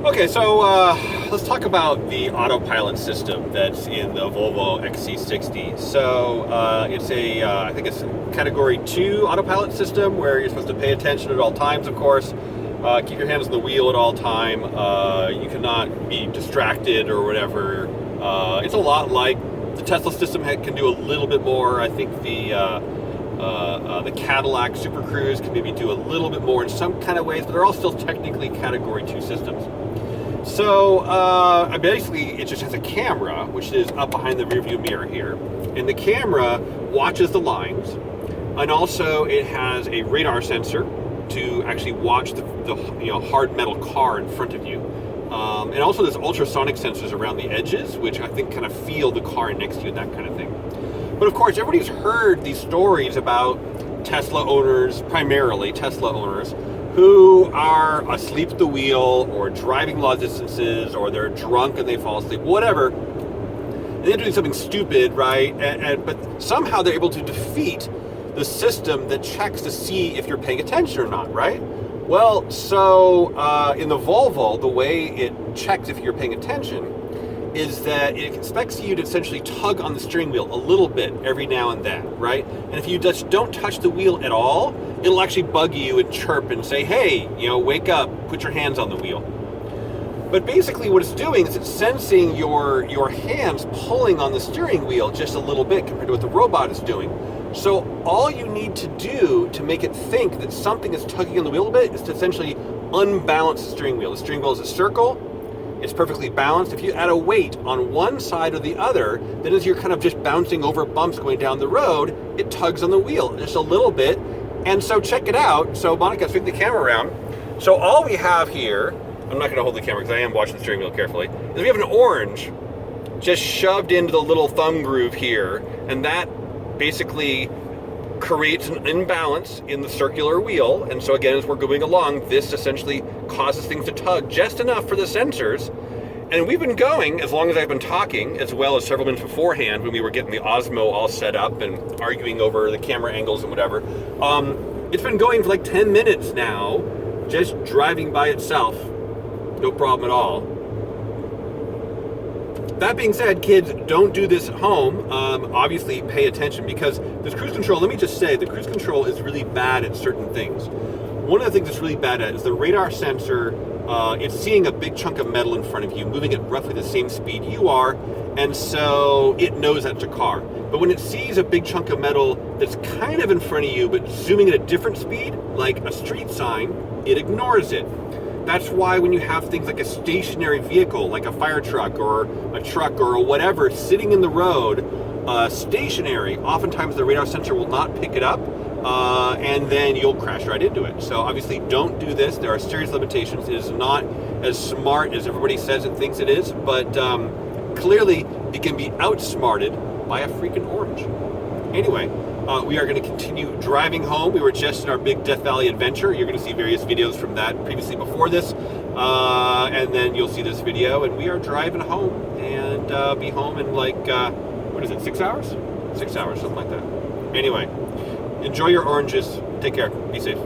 Okay, so let's talk about the Autopilot system that's in the Volvo XC60. So it's I think it's Category 2 Autopilot system where you're supposed to pay attention at all times, of course. Keep your hands on the wheel at all time. You cannot be distracted or whatever. It's a lot like the Tesla system can do a little bit more. I think the Cadillac Super Cruise can maybe do a little bit more in some kind of ways, but they're all still technically Category 2 systems. So basically it just has a camera, which is up behind the rearview mirror here, and the camera watches the lines, and also it has a radar sensor to actually watch the hard metal car in front of you, and also there's ultrasonic sensors around the edges, which I think kind of feel the car next to you and that kind of thing. But of course, everybody's heard these stories about Tesla owners, primarily Tesla owners, who are asleep at the wheel or driving long distances, or they're drunk and they fall asleep, whatever. And they're doing something stupid, right? But somehow they're able to defeat the system that checks to see if you're paying attention or not, right? Well, so in the Volvo, the way it checks if you're paying attention is that it expects you to essentially tug on the steering wheel a little bit every now and then, right? And if you just don't touch the wheel at all, it'll actually bug you and chirp and say, hey, wake up, put your hands on the wheel. But basically what it's doing is it's sensing your hands pulling on the steering wheel just a little bit compared to what the robot is doing. So all you need to do to make it think that something is tugging on the wheel a bit is to essentially unbalance the steering wheel. The steering wheel is a circle. It's perfectly balanced. If you add a weight on one side or the other, then as you're kind of just bouncing over bumps going down the road, it tugs on the wheel just a little bit. And so check it out. So Monica's flipping the camera around. So all we have here, I'm not going to hold the camera because I am watching the steering wheel carefully, is we have an orange just shoved into the little thumb groove here, and that basically creates an imbalance in the circular wheel. And so again, as we're going along, this essentially causes things to tug just enough for the sensors. And we've been going, as long as I've been talking, as well as several minutes beforehand when we were getting the Osmo all set up and arguing over the camera angles and whatever. It's been going for like 10 minutes now, just driving by itself. No problem at all. That being said, kids, don't do this at home. Obviously, pay attention, because this cruise control, let me just say, the cruise control is really bad at certain things. One of the things it's really bad at is the radar sensor. It's seeing a big chunk of metal in front of you, moving at roughly the same speed you are, and so it knows that's a car. But when it sees a big chunk of metal that's kind of in front of you, but zooming at a different speed, like a street sign, it ignores it. That's why when you have things like a stationary vehicle, like a fire truck or a truck or whatever, sitting in the road, stationary, oftentimes the radar sensor will not pick it up, and then you'll crash right into it. So obviously don't do this. There are serious limitations. It is not as smart as everybody says it thinks it is, but clearly it can be outsmarted by a freaking orange. Anyway, we are going to continue driving home. We were just in our big Death Valley adventure. You're going to see various videos from that previously before this, and then you'll see this video, and we are driving home, and be home in like, what is it, 6 hours? 6 hours, something like that. Anyway, enjoy your oranges. Take care. Be safe.